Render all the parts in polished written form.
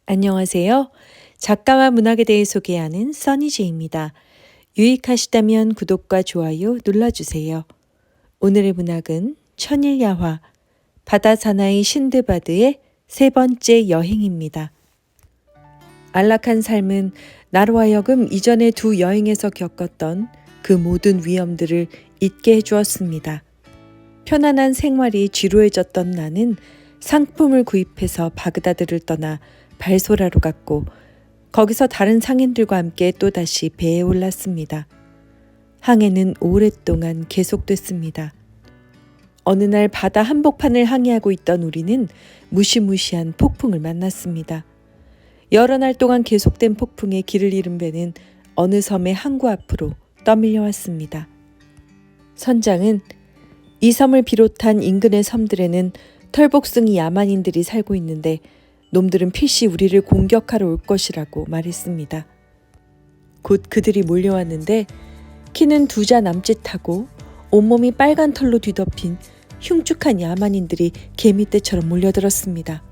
안녕하세요. 작가와 문학에 대해 소개하는 써니제입니다. 유익하시다면 구독과 좋아요 눌러주세요. 오늘의 문학은 천일야화, 바다 사나이 신드바드의 세 번째 여행입니다. 안락한 삶은 나로 하여금 이전의 두 여행에서 겪었던 그 모든 위험들을 잊게 해주었습니다. 편안한 생활이 지루해졌던 나는 상품을 구입해서 바그다드를 떠나 발소라로 갔고 거기서 다른 상인들과 함께 또다시 배에 올랐습니다. 항해는 오랫동안 계속됐습니다. 어느 날 바다 한복판을 항해하고 있던 우리는 무시무시한 폭풍을 만났습니다. 여러 날 동안 계속된 폭풍에 길을 잃은 배는 어느 섬의 항구 앞으로 떠밀려 왔습니다. 선장은 이 섬을 비롯한 인근의 섬들에는 털복숭이 야만인들이 살고 있는데 놈들은 필시 우리를 공격하러 올 것이라고 말했습니다. 곧 그들이 몰려왔는데 키는 2자 남짓하고 온몸이 빨간 털로 뒤덮인 흉측한 야만인들이 개미떼처럼 몰려들었습니다.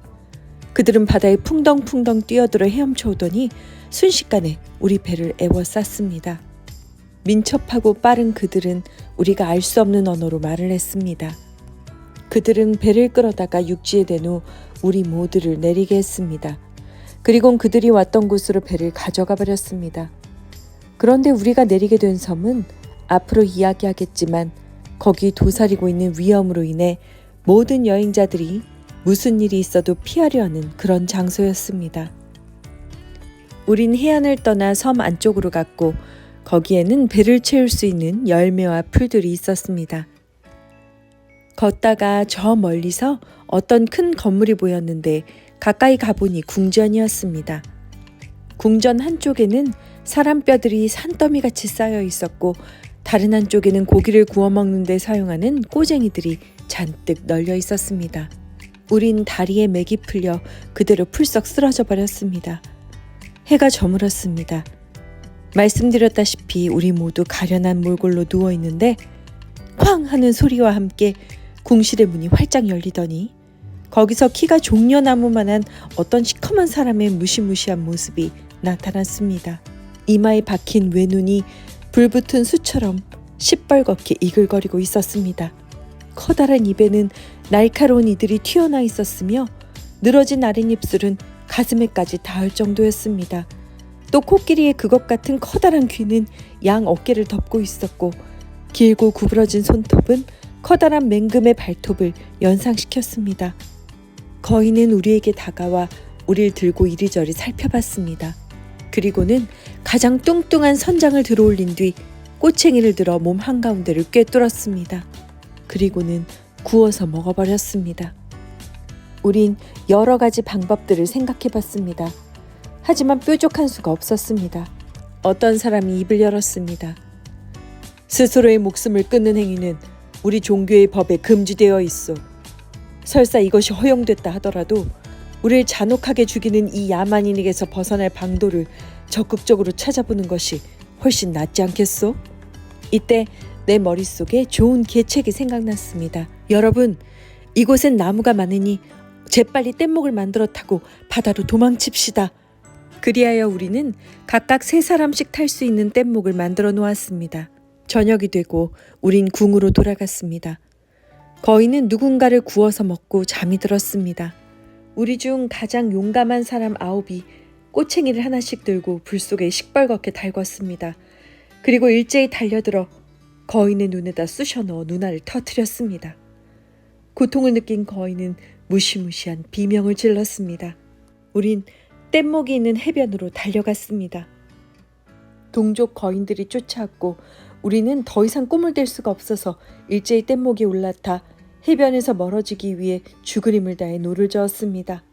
그들은 바다에 풍덩풍덩 뛰어들어 헤엄쳐 오더니 순식간에 우리 배를 에워쌌습니다. 민첩하고 빠른 그들은 우리가 알 수 없는 언어로 말을 했습니다. 그들은 배를 끌어다가 육지에 댄 후 우리 모두를 내리게 했습니다. 그리곤 그들이 왔던 곳으로 배를 가져가 버렸습니다. 그런데 우리가 내리게 된 섬은 앞으로 이야기하겠지만 거기 도사리고 있는 위험으로 인해 모든 여행자들이 무슨 일이 있어도 피하려 하는 그런 장소였습니다. 우린 해안을 떠나 섬 안쪽으로 갔고 거기에는 배를 채울 수 있는 열매와 풀들이 있었습니다. 걷다가 저 멀리서 어떤 큰 건물이 보였는데 가까이 가보니 궁전이었습니다. 궁전 한쪽에는 사람 뼈들이 산더미같이 쌓여 있었고 다른 한쪽에는 고기를 구워 먹는 데 사용하는 꼬쟁이들이 잔뜩 널려 있었습니다. 우린 다리에 맥이 풀려 그대로 풀썩 쓰러져 버렸습니다. 해가 저물었습니다. 말씀드렸다시피 우리 모두 가련한 몰골로 누워 있는데 쾅 하는 소리와 함께 궁실의 문이 활짝 열리더니 거기서 키가 종려나무만한 어떤 시커먼 사람의 무시무시한 모습이 나타났습니다. 이마에 박힌 외눈이 불붙은 수처럼 시뻘겋게 이글거리고 있었습니다. 커다란 입에는 날카로운 이들이 튀어나 있었으며 늘어진 아랫입술은 가슴에까지 닿을 정도였습니다. 또 코끼리의 그것 같은 커다란 귀는 양 어깨를 덮고 있었고 길고 구부러진 손톱은 커다란 맹금의 발톱을 연상시켰습니다. 거인은 우리에게 다가와 우릴 들고 이리저리 살펴봤습니다. 그리고는 가장 뚱뚱한 선장을 들어올린 뒤 꼬챙이를 들어 몸 한가운데를 꿰뚫었습니다. 그리고는 구워서 먹어버렸습니다. 우린 여러 가지 방법들을 생각해봤습니다. 하지만 뾰족한 수가 없었습니다. 어떤 사람이 입을 열었습니다. 스스로의 목숨을 끊는 행위는 우리 종교의 법에 금지되어 있어. 설사 이것이 허용됐다 하더라도 우리를 잔혹하게 죽이는 이 야만인에게서 벗어날 방도를 적극적으로 찾아보는 것이 훨씬 낫지 않겠소? 이때 내 머릿속에 좋은 계책이 생각났습니다. 여러분, 이곳엔 나무가 많으니 재빨리 뗏목을 만들어 타고 바다로 도망칩시다. 그리하여 우리는 각각 3사람씩 탈 수 있는 뗏목을 만들어 놓았습니다. 저녁이 되고 우린 궁으로 돌아갔습니다. 거인은 누군가를 구워서 먹고 잠이 들었습니다. 우리 중 가장 용감한 사람 9이 꼬챙이를 하나씩 들고 불 속에 시뻘겋게 달궜습니다. 그리고 일제히 달려들어 거인의 눈에다 쑤셔 넣어 눈알을 터뜨렸습니다. 고통을 느낀 거인은 무시무시한 비명을 질렀습니다. 우린 뗏목이 있는 해변으로 달려갔습니다. 동족 거인들이 쫓아왔고 우리는 더 이상 꿈을 댈 수가 없어서 일제히 뗏목에 올라타 해변에서 멀어지기 위해 죽으림을 다해 노를 저었습니다.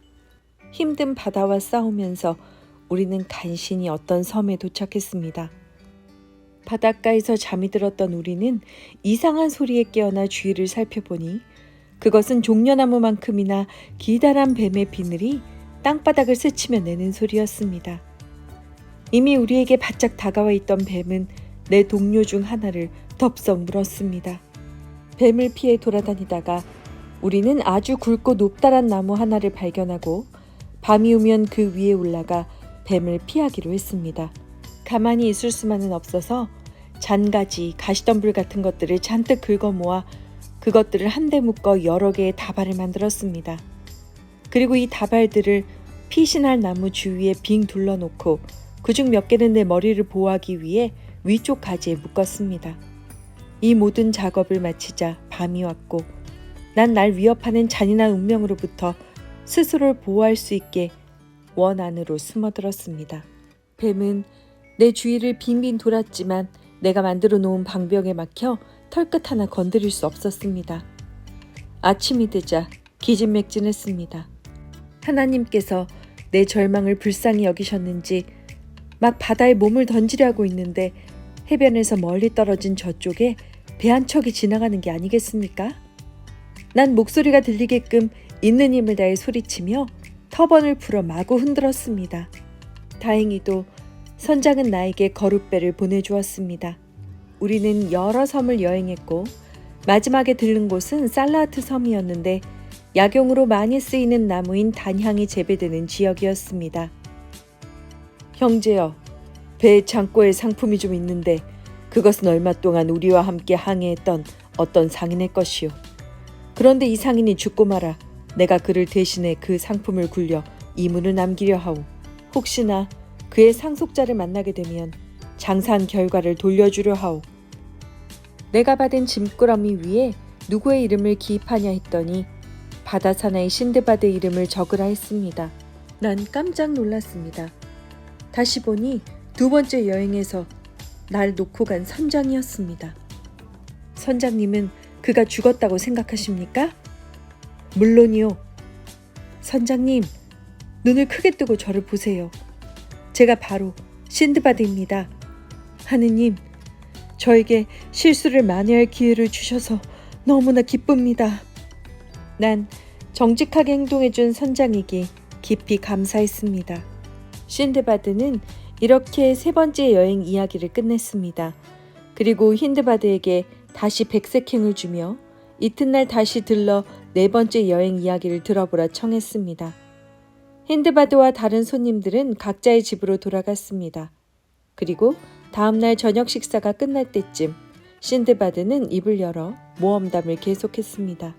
힘든 바다와 싸우면서 우리는 간신히 어떤 섬에 도착했습니다. 바닷가에서 잠이 들었던 우리는 이상한 소리에 깨어나 주위를 살펴보니 그것은 종려나무만큼이나 기다란 뱀의 비늘이 땅바닥을 스치며 내는 소리였습니다. 이미 우리에게 바짝 다가와 있던 뱀은 내 동료 중 하나를 덥석 물었습니다. 뱀을 피해 돌아다니다가 우리는 아주 굵고 높다란 나무 하나를 발견하고 밤이 오면 그 위에 올라가 뱀을 피하기로 했습니다. 가만히 있을 수만은 없어서 잔가지, 가시덤불 같은 것들을 잔뜩 긁어 모아 그것들을 한데 묶어 여러 개의 다발을 만들었습니다. 그리고 이 다발들을 피신할 나무 주위에 빙 둘러놓고 그중 몇 개는 내 머리를 보호하기 위해 위쪽 가지에 묶었습니다. 이 모든 작업을 마치자 밤이 왔고 난 날 위협하는 잔인한 운명으로부터 스스로를 보호할 수 있게 원 안으로 숨어들었습니다. 뱀은 내 주위를 빙빙 돌았지만 내가 만들어 놓은 방벽에 막혀 털끝 하나 건드릴 수 없었습니다. 아침이 되자 기진맥진했습니다. 하나님께서 내 절망을 불쌍히 여기셨는지 막 바다에 몸을 던지려고 있는데 해변에서 멀리 떨어진 저쪽에 배 한 척이 지나가는 게 아니겠습니까? 난 목소리가 들리게끔 있는 힘을 다해 소리치며 터번을 풀어 마구 흔들었습니다. 다행히도 선장은 나에게 거룻배를 보내주었습니다. 우리는 여러 섬을 여행했고 마지막에 들른 곳은 살라하트 섬이었는데 약용으로 많이 쓰이는 나무인 단향이 재배되는 지역이었습니다. 형제여, 배 창고에 상품이 좀 있는데 그것은 얼마 동안 우리와 함께 항해했던 어떤 상인의 것이요. 그런데 이 상인이 죽고 말아 내가 그를 대신해 그 상품을 굴려 이문을 남기려 하오. 혹시나 그의 상속자를 만나게 되면 장사한 결과를 돌려주려 하오. 내가 받은 짐꾸러미 위에 누구의 이름을 기입하냐 했더니 바다 사나이 신드바드의 이름을 적으라 했습니다. 난 깜짝 놀랐습니다. 다시 보니 두 번째 여행에서 날 놓고 간 선장이었습니다. 선장님은 그가 죽었다고 생각하십니까? 물론이요. 선장님, 눈을 크게 뜨고 저를 보세요. 제가 바로 신드바드입니다. 하느님, 저에게 실수를 만회할 기회를 주셔서 너무나 기쁩니다. 난 정직하게 행동해준 선장에게 깊이 감사했습니다. 신드바드는 이렇게 세 번째 여행 이야기를 끝냈습니다. 그리고 힌드바드에게 다시 백색행을 주며 이튿날 다시 들러 네 번째 여행 이야기를 들어보라 청했습니다. 힌드바드와 다른 손님들은 각자의 집으로 돌아갔습니다. 그리고 다음날 저녁 식사가 끝날 때쯤 신드바드는 입을 열어 모험담을 계속했습니다.